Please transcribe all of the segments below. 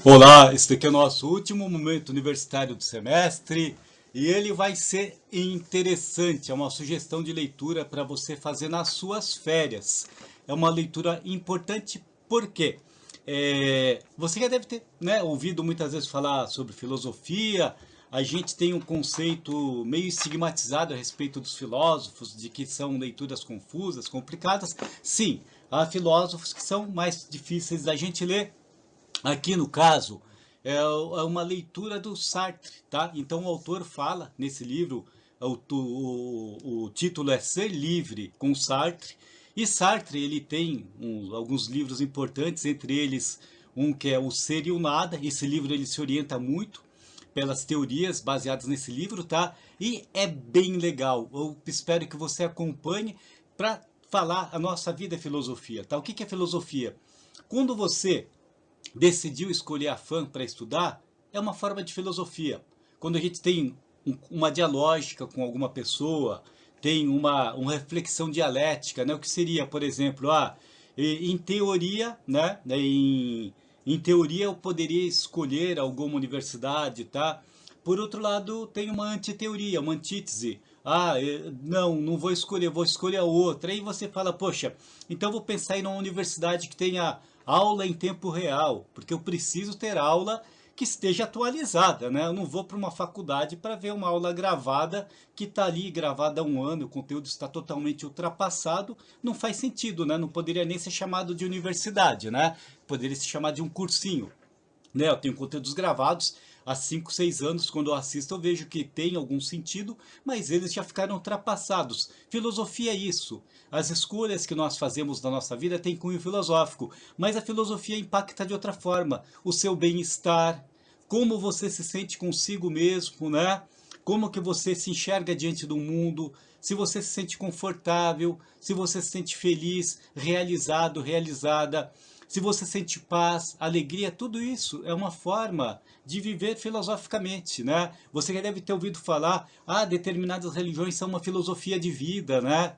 Olá, este aqui é o nosso último momento universitário do semestre e ele vai ser interessante. É uma sugestão de leitura para você fazer nas suas férias. É uma leitura importante porque você já deve ter, né, ouvido muitas vezes falar sobre filosofia. A gente tem um conceito meio estigmatizado a respeito dos filósofos, de que são leituras confusas, complicadas. Sim, há filósofos que são mais difíceis da gente ler. Aqui no caso, é uma leitura do Sartre, tá? Então o autor fala nesse livro, o título é Ser Livre com Sartre, e Sartre ele tem alguns livros importantes, entre eles um que é O Ser e o Nada. Esse livro ele se orienta muito pelas teorias baseadas nesse livro, tá? E é bem legal. Eu espero que você acompanhe para falar a nossa vida é filosofia, tá? O que é filosofia? Quando você decidiu escolher a FAM para estudar, é uma forma de filosofia. Quando a gente tem uma dialógica com alguma pessoa, tem uma reflexão dialética, né? O que seria, por exemplo, em teoria, né? Em teoria eu poderia escolher alguma universidade, tá? Por outro lado, tem uma antiteoria, uma antítese. Não vou escolher, vou escolher a outra. Aí você fala, poxa, então vou pensar em uma universidade que tenha aula em tempo real, porque eu preciso ter aula que esteja atualizada, né? Eu não vou para uma faculdade para ver uma aula gravada que está ali gravada há um ano, o conteúdo está totalmente ultrapassado, não faz sentido, né? Não poderia nem ser chamado de universidade, né? Poderia se chamar de um cursinho, né? Eu tenho conteúdos gravados há 5, 6 anos, quando eu assisto eu vejo que tem algum sentido, mas eles já ficaram ultrapassados. Filosofia é isso. As escolhas que nós fazemos na nossa vida têm cunho filosófico, mas a filosofia impacta de outra forma. O seu bem-estar, como você se sente consigo mesmo, né? Como que você se enxerga diante do mundo, se você se sente confortável, se você se sente feliz, realizado, realizada, se você sente paz, alegria, tudo isso é uma forma de viver filosoficamente, né? Você já deve ter ouvido falar, determinadas religiões são uma filosofia de vida, né?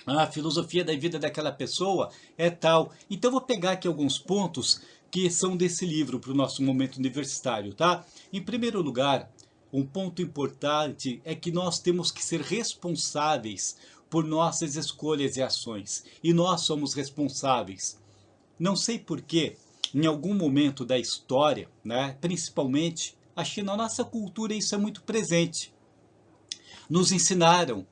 A filosofia da vida daquela pessoa é tal. Então, eu vou pegar aqui alguns pontos que são desse livro para o nosso momento universitário, tá? Em primeiro lugar, um ponto importante é que nós temos que ser responsáveis por nossas escolhas e ações. E nós somos responsáveis. Não sei por que, em algum momento da história, né, principalmente, acho que na nossa cultura isso é muito presente. Nos ensinaram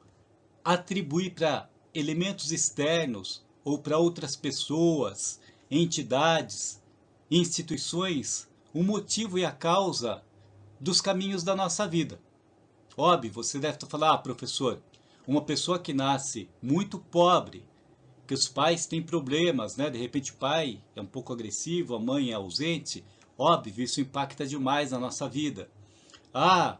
a atribuir para elementos externos ou para outras pessoas, entidades, instituições, o motivo e a causa dos caminhos da nossa vida. Óbvio, você deve falar, professor, uma pessoa que nasce muito pobre, que os pais têm problemas, né? De repente o pai é um pouco agressivo, a mãe é ausente, óbvio, isso impacta demais na nossa vida. Ah,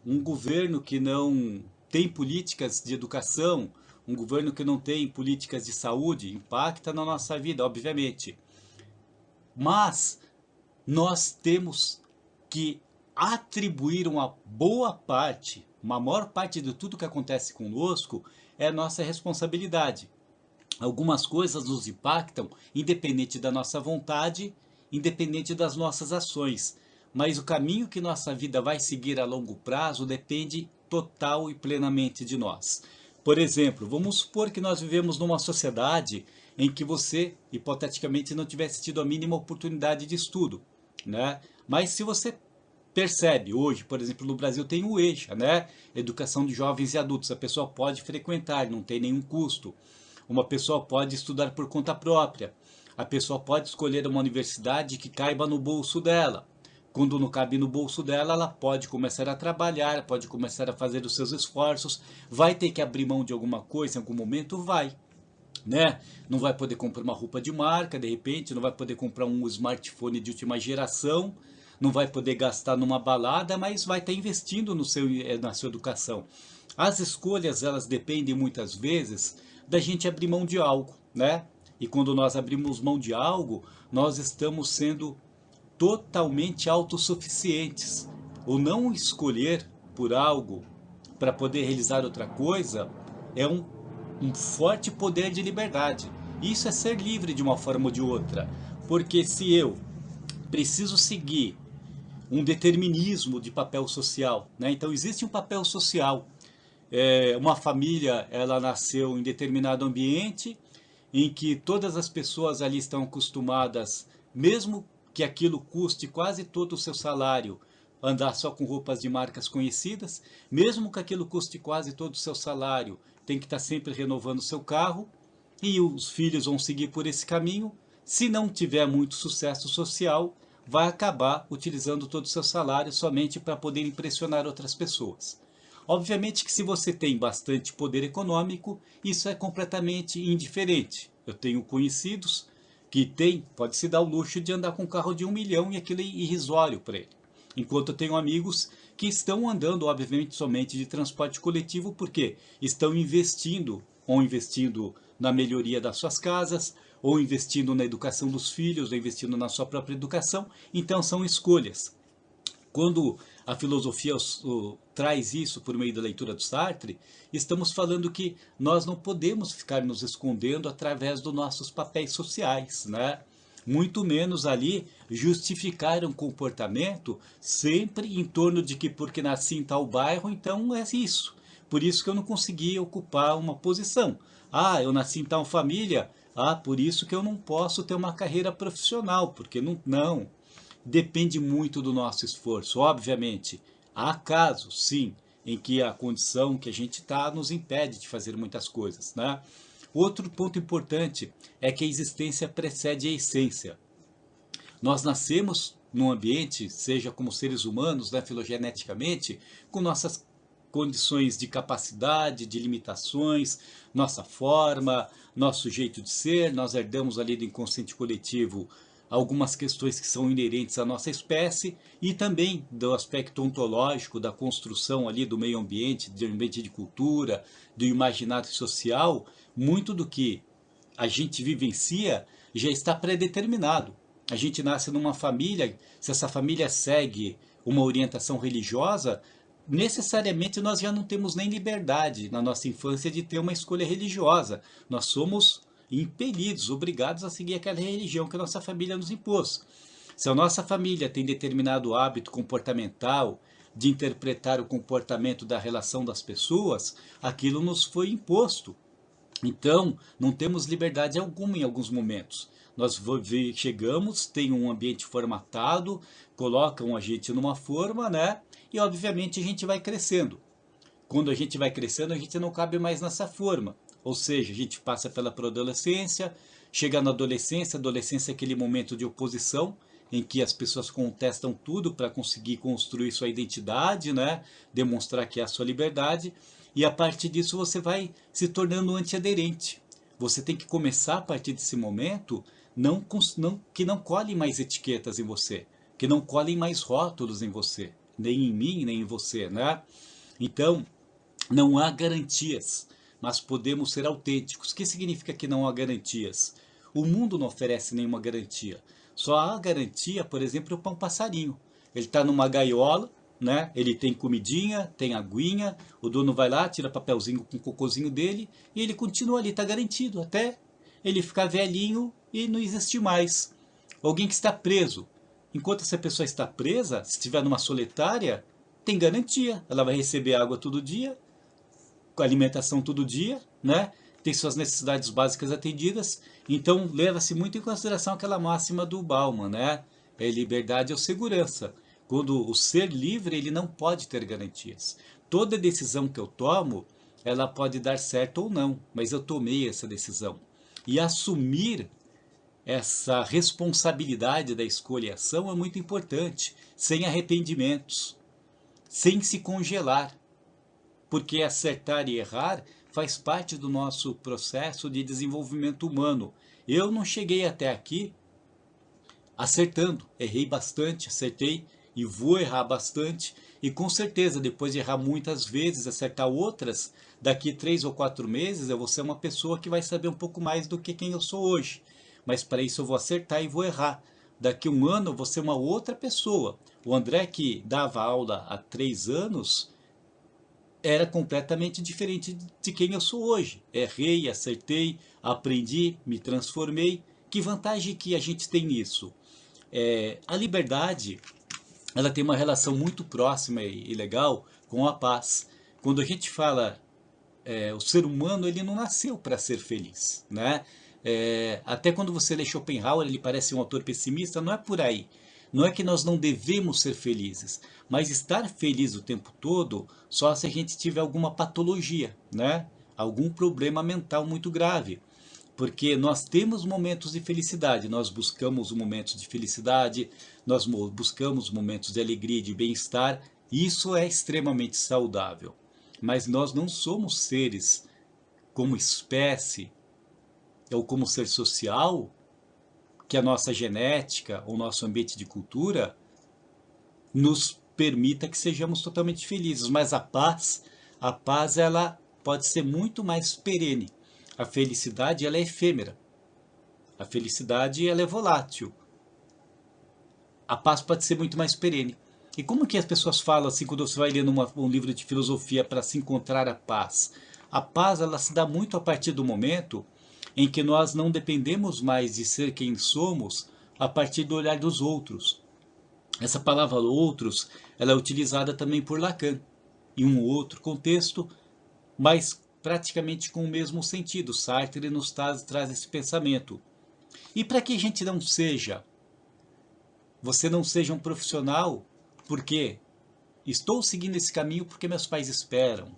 um governo que não tem políticas de educação, um governo que não tem políticas de saúde, impacta na nossa vida, obviamente. Mas nós temos que atribuir uma boa parte, uma maior parte de tudo que acontece conosco é nossa responsabilidade. Algumas coisas nos impactam independente da nossa vontade, independente das nossas ações. Mas o caminho que nossa vida vai seguir a longo prazo depende total e plenamente de nós. Por exemplo, vamos supor que nós vivemos numa sociedade em que você, hipoteticamente, não tivesse tido a mínima oportunidade de estudo, né? Mas se você percebe hoje, por exemplo, no Brasil tem o EJA, né? Educação de jovens e adultos. A pessoa pode frequentar, não tem nenhum custo. Uma pessoa pode estudar por conta própria. A pessoa pode escolher uma universidade que caiba no bolso dela. Quando não cabe no bolso dela, ela pode começar a trabalhar, pode começar a fazer os seus esforços. Vai ter que abrir mão de alguma coisa em algum momento? Vai, né? Não vai poder comprar uma roupa de marca, de repente, não vai poder comprar um smartphone de última geração, não vai poder gastar numa balada, mas vai estar investindo na sua educação. As escolhas, elas dependem muitas vezes da gente abrir mão de algo, né? E quando nós abrimos mão de algo, nós estamos sendo totalmente autossuficientes. O não escolher por algo para poder realizar outra coisa é um forte poder de liberdade. Isso é ser livre de uma forma ou de outra. Porque se eu preciso seguir um determinismo de papel social, né? Então existe um papel social. Uma família, ela nasceu em determinado ambiente em que todas as pessoas ali estão acostumadas, mesmo que aquilo custe quase todo o seu salário, andar só com roupas de marcas conhecidas, mesmo que aquilo custe quase todo o seu salário, tem que estar sempre renovando o seu carro, e os filhos vão seguir por esse caminho. Se não tiver muito sucesso social, vai acabar utilizando todo o seu salário somente para poder impressionar outras pessoas. Obviamente que se você tem bastante poder econômico, isso é completamente indiferente. Eu tenho conhecidos que pode se dar o luxo de andar com um carro de 1 milhão e aquilo é irrisório para ele. Enquanto eu tenho amigos que estão andando, obviamente, somente de transporte coletivo, porque estão investindo, ou investindo na melhoria das suas casas, ou investindo na educação dos filhos, ou investindo na sua própria educação. Então são escolhas. Quando a filosofia traz isso por meio da leitura do Sartre, estamos falando que nós não podemos ficar nos escondendo através dos nossos papéis sociais, né? Muito menos ali justificar um comportamento sempre em torno de que porque nasci em tal bairro, então é isso. Por isso que eu não consegui ocupar uma posição. Ah, eu nasci em tal família, por isso que eu não posso ter uma carreira profissional, porque não. Depende muito do nosso esforço, obviamente. Há casos, sim, em que a condição que a gente está nos impede de fazer muitas coisas, né? Outro ponto importante é que a existência precede a essência. Nós nascemos num ambiente, seja como seres humanos, né, filogeneticamente, com nossas condições de capacidade, de limitações, nossa forma, nosso jeito de ser. Nós herdamos ali do inconsciente coletivo algumas questões que são inerentes à nossa espécie e também do aspecto ontológico, da construção ali do meio ambiente, do ambiente de cultura, do imaginário social. Muito do que a gente vivencia já está pré-determinado. A gente nasce numa família, se essa família segue uma orientação religiosa, necessariamente nós já não temos nem liberdade na nossa infância de ter uma escolha religiosa. Nós somos impelidos, obrigados a seguir aquela religião que a nossa família nos impôs. Se a nossa família tem determinado hábito comportamental de interpretar o comportamento da relação das pessoas, aquilo nos foi imposto. Então, não temos liberdade alguma em alguns momentos. Nós chegamos, tem um ambiente formatado, colocam a gente numa forma, né? E obviamente a gente vai crescendo. Quando a gente vai crescendo, a gente não cabe mais nessa forma. Ou seja, a gente passa pela pré-adolescência, chega na adolescência, adolescência é aquele momento de oposição, em que as pessoas contestam tudo para conseguir construir sua identidade, né? Demonstrar que é a sua liberdade, e a partir disso você vai se tornando antiaderente. Você tem que começar a partir desse momento que não colhem mais etiquetas em você, que não colhem mais rótulos em você, nem em mim, nem em você, né? Então, não há garantias, mas podemos ser autênticos. O que significa que não há garantias? O mundo não oferece nenhuma garantia. Só há garantia, por exemplo, para um passarinho. Ele está numa gaiola, né? Ele tem comidinha, tem aguinha, o dono vai lá, tira papelzinho com o cocôzinho dele e ele continua ali, está garantido, até ele ficar velhinho e não existir mais. Alguém que está preso. Enquanto essa pessoa está presa, se estiver numa solitária, tem garantia. Ela vai receber água todo dia, alimentação todo dia, né? Tem suas necessidades básicas atendidas. Então, leva-se muito em consideração aquela máxima do Bauman, né? Liberdade ou segurança. Quando o ser livre, ele não pode ter garantias. Toda decisão que eu tomo, ela pode dar certo ou não, mas eu tomei essa decisão. E assumir essa responsabilidade da escolha e ação é muito importante, sem arrependimentos, sem se congelar, porque acertar e errar faz parte do nosso processo de desenvolvimento humano. Eu não cheguei até aqui acertando, errei bastante, acertei e vou errar bastante, e com certeza depois de errar muitas vezes, acertar outras, daqui 3 ou 4 meses eu vou ser uma pessoa que vai saber um pouco mais do que quem eu sou hoje. Mas para isso eu vou acertar e vou errar. Daqui 1 ano eu vou ser uma outra pessoa. O André que dava aula há 3 anos era completamente diferente de quem eu sou hoje. Errei, acertei, aprendi, me transformei. Que vantagem que a gente tem nisso? A liberdade, ela tem uma relação muito próxima e legal com a paz. Quando a gente fala, o ser humano ele não nasceu para ser feliz, né? Até quando você lê Schopenhauer, ele parece um autor pessimista, não é por aí. Não é que nós não devemos ser felizes, mas estar feliz o tempo todo só se a gente tiver alguma patologia, né? Algum problema mental muito grave. Porque nós temos momentos de felicidade, nós buscamos momentos de felicidade, nós buscamos momentos de alegria e de bem-estar, e isso é extremamente saudável. Mas nós não somos seres como espécie ou como ser social que a nossa genética ou nosso ambiente de cultura nos permita que sejamos totalmente felizes. Mas a paz ela pode ser muito mais perene. A felicidade ela é efêmera. A felicidade ela é volátil. A paz pode ser muito mais perene. E como que as pessoas falam assim quando você vai lendo um livro de filosofia para se encontrar a paz? A paz ela se dá muito a partir do momento em que nós não dependemos mais de ser quem somos a partir do olhar dos outros. Essa palavra outros ela é utilizada também por Lacan em um outro contexto, mas praticamente com o mesmo sentido. Sartre nos traz esse pensamento. E para que a gente você não seja um profissional, porque estou seguindo esse caminho porque meus pais esperam.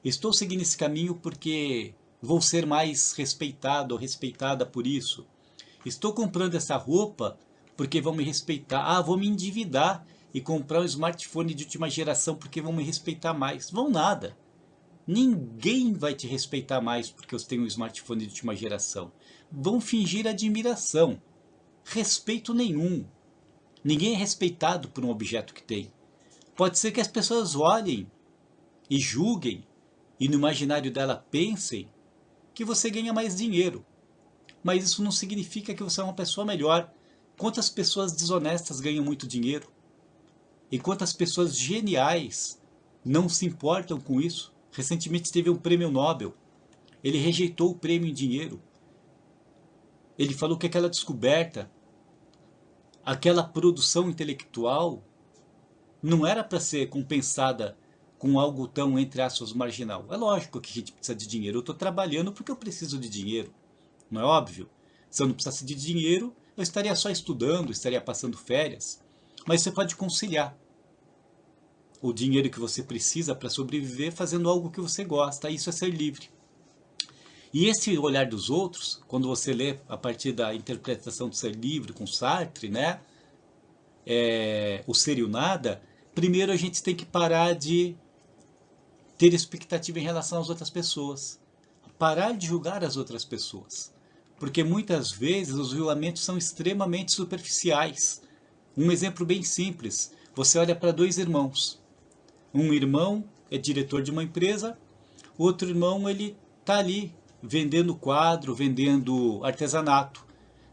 Estou seguindo esse caminho porque vou ser mais respeitado ou respeitada por isso. Estou comprando essa roupa porque vão me respeitar. Ah, vou me endividar e comprar um smartphone de última geração porque vão me respeitar mais. Vão nada. Ninguém vai te respeitar mais porque você tem um smartphone de última geração. Vão fingir admiração. Respeito nenhum. Ninguém é respeitado por um objeto que tem. Pode ser que as pessoas olhem e julguem e no imaginário dela pensem que você ganha mais dinheiro. Mas isso não significa que você é uma pessoa melhor. Quantas pessoas desonestas ganham muito dinheiro? E quantas pessoas geniais não se importam com isso? Recentemente teve um prêmio Nobel. Ele rejeitou o prêmio em dinheiro. Ele falou que aquela descoberta, aquela produção intelectual, não era para ser compensada com algo tão, entre aspas, marginal. É lógico que a gente precisa de dinheiro. Eu estou trabalhando porque eu preciso de dinheiro. Não é óbvio? Se eu não precisasse de dinheiro, eu estaria só estudando, estaria passando férias. Mas você pode conciliar o dinheiro que você precisa para sobreviver fazendo algo que você gosta. Isso é ser livre. E esse olhar dos outros, quando você lê a partir da interpretação do ser livre com Sartre, né? O ser e o nada, primeiro a gente tem que parar de ter expectativa em relação às outras pessoas. Parar de julgar as outras pessoas. Porque muitas vezes os julgamentos são extremamente superficiais. Um exemplo bem simples. Você olha para dois irmãos. Um irmão é diretor de uma empresa, o outro irmão ele está ali vendendo quadro, vendendo artesanato.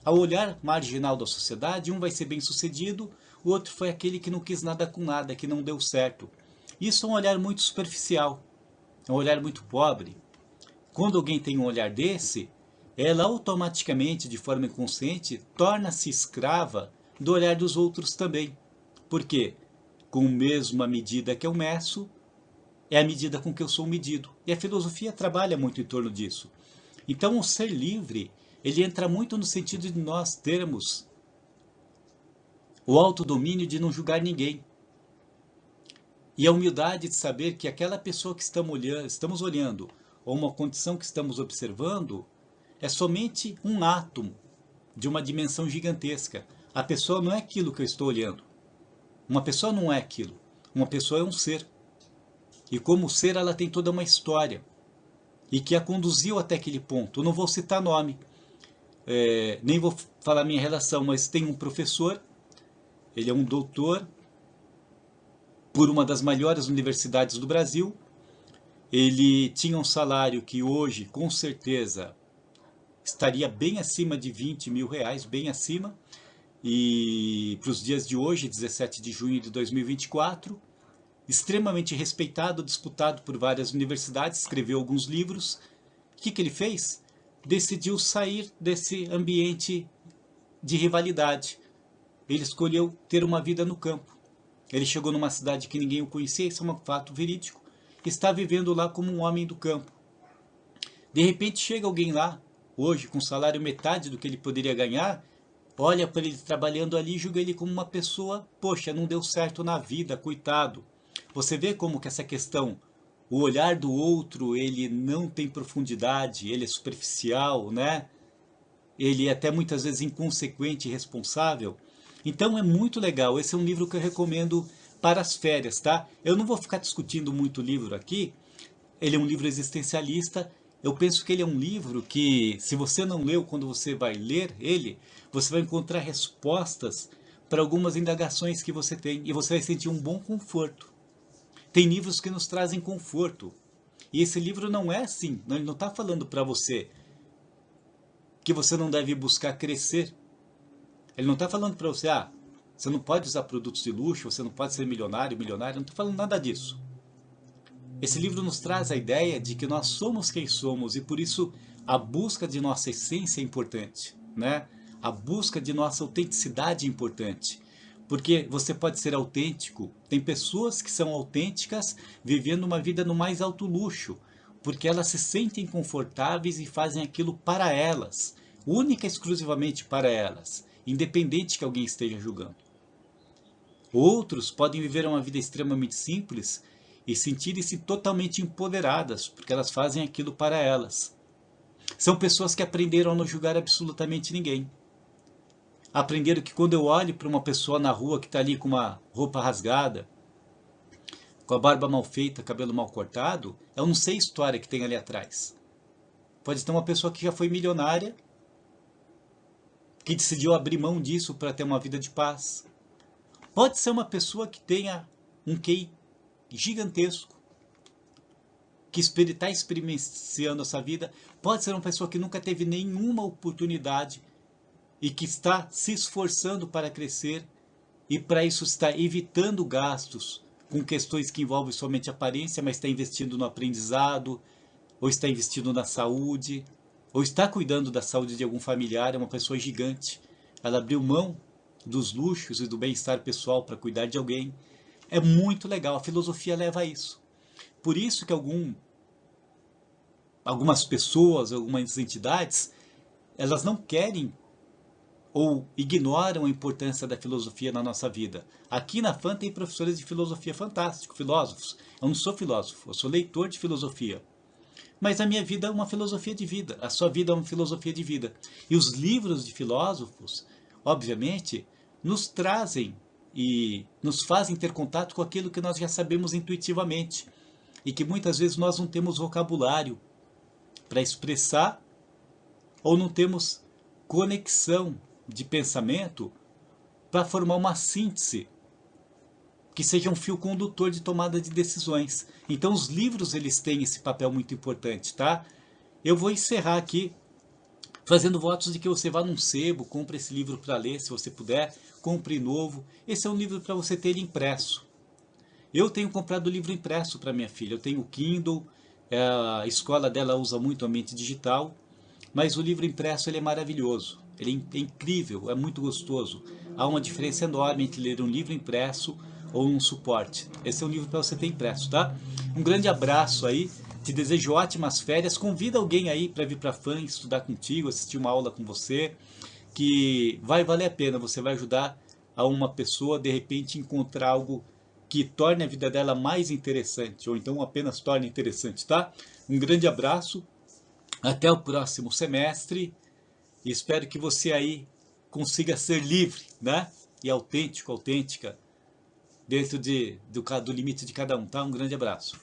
Ao olhar marginal da sociedade, um vai ser bem sucedido, o outro foi aquele que não quis nada com nada, que não deu certo. Isso é um olhar muito superficial, é um olhar muito pobre. Quando alguém tem um olhar desse, ela automaticamente, de forma inconsciente, torna-se escrava do olhar dos outros também. Por quê? Com a mesma medida que eu meço, é a medida com que eu sou medido. E a filosofia trabalha muito em torno disso. Então, o ser livre, ele entra muito no sentido de nós termos o autodomínio de não julgar ninguém. E a humildade de saber que aquela pessoa que estamos olhando, ou uma condição que estamos observando, é somente um átomo de uma dimensão gigantesca. A pessoa não é aquilo que eu estou olhando. Uma pessoa não é aquilo. Uma pessoa é um ser. E como ser, ela tem toda uma história. E que a conduziu até aquele ponto. Eu não vou citar nome. Nem vou falar minha relação, mas tem um professor. Ele é um doutor por uma das maiores universidades do Brasil. Ele tinha um salário que hoje, com certeza, estaria bem acima de 20 mil reais, bem acima. E para os dias de hoje, 17 de junho de 2024, extremamente respeitado, disputado por várias universidades, escreveu alguns livros. O que ele fez? Decidiu sair desse ambiente de rivalidade. ele escolheu ter uma vida no campo. Ele chegou numa cidade que ninguém o conhecia, isso é um fato verídico, está vivendo lá como um homem do campo. De repente chega alguém lá, hoje com salário metade do que ele poderia ganhar, olha para ele trabalhando ali e julga ele como uma pessoa, poxa, não deu certo na vida, coitado. Você vê como que essa questão, o olhar do outro, ele não tem profundidade, ele é superficial, né? Ele é até muitas vezes inconsequente e irresponsável. Então é muito legal, esse é um livro que eu recomendo para as férias, tá? Eu não vou ficar discutindo muito o livro aqui, ele é um livro existencialista. Eu penso que ele é um livro que, se você não leu, quando você vai ler ele, você vai encontrar respostas para algumas indagações que você tem e você vai sentir um bom conforto. Tem livros que nos trazem conforto. E esse livro não é assim, ele não está falando para você que você não deve buscar crescer. Ele não está falando para você, você não pode usar produtos de luxo, você não pode ser milionário, milionário, não está falando nada disso. Esse livro nos traz a ideia de que nós somos quem somos e por isso a busca de nossa essência é importante, né? A busca de nossa autenticidade é importante, porque você pode ser autêntico. Tem pessoas que são autênticas vivendo uma vida no mais alto luxo, porque elas se sentem confortáveis e fazem aquilo para elas, única e exclusivamente para elas, independente que alguém esteja julgando. Outros podem viver uma vida extremamente simples e sentirem-se totalmente empoderadas, porque elas fazem aquilo para elas. São pessoas que aprenderam a não julgar absolutamente ninguém. Aprenderam que quando eu olho para uma pessoa na rua que está ali com uma roupa rasgada, com a barba mal feita, cabelo mal cortado, eu não sei a história que tem ali atrás. Pode ter uma pessoa que já foi milionária, que decidiu abrir mão disso para ter uma vida de paz. Pode ser uma pessoa que tenha um QI gigantesco, que está experienciando essa vida. Pode ser uma pessoa que nunca teve nenhuma oportunidade e que está se esforçando para crescer e para isso está evitando gastos com questões que envolvem somente aparência, mas está investindo no aprendizado, ou está investindo na saúde, ou está cuidando da saúde de algum familiar. É uma pessoa gigante. Ela abriu mão dos luxos e do bem-estar pessoal para cuidar de alguém. É muito legal, a filosofia leva a isso. Por isso que algumas pessoas, algumas entidades, elas não querem ou ignoram a importância da filosofia na nossa vida. Aqui na FAM tem professores de filosofia fantásticos, filósofos. Eu não sou filósofo, eu sou leitor de filosofia. Mas a minha vida é uma filosofia de vida, a sua vida é uma filosofia de vida. E os livros de filósofos, obviamente, nos trazem e nos fazem ter contato com aquilo que nós já sabemos intuitivamente e que muitas vezes nós não temos vocabulário para expressar ou não temos conexão de pensamento para formar uma síntese que seja um fio condutor de tomada de decisões. Então os livros eles têm esse papel muito importante, tá? Eu vou encerrar aqui fazendo votos de que você vá num sebo, compre esse livro para ler, se você puder, compre novo. Esse é um livro para você ter impresso. Eu tenho comprado o livro impresso para minha filha. Eu tenho o Kindle, a escola dela usa muito a mente digital, mas o livro impresso ele é maravilhoso. Ele é incrível, é muito gostoso. Há uma diferença enorme entre ler um livro impresso ou um suporte. Esse é um livro para você ter impresso, tá? Um grande abraço aí. Te desejo ótimas férias. Convida alguém aí para vir para a FAM estudar contigo, assistir uma aula com você, que vai valer a pena. Você vai ajudar a uma pessoa, de repente, encontrar algo que torne a vida dela mais interessante, ou então apenas torne interessante, tá? Um grande abraço. Até o próximo semestre. E espero que você aí consiga ser livre, né? E autêntico, autêntica, dentro do limite de cada um, tá? Um grande abraço.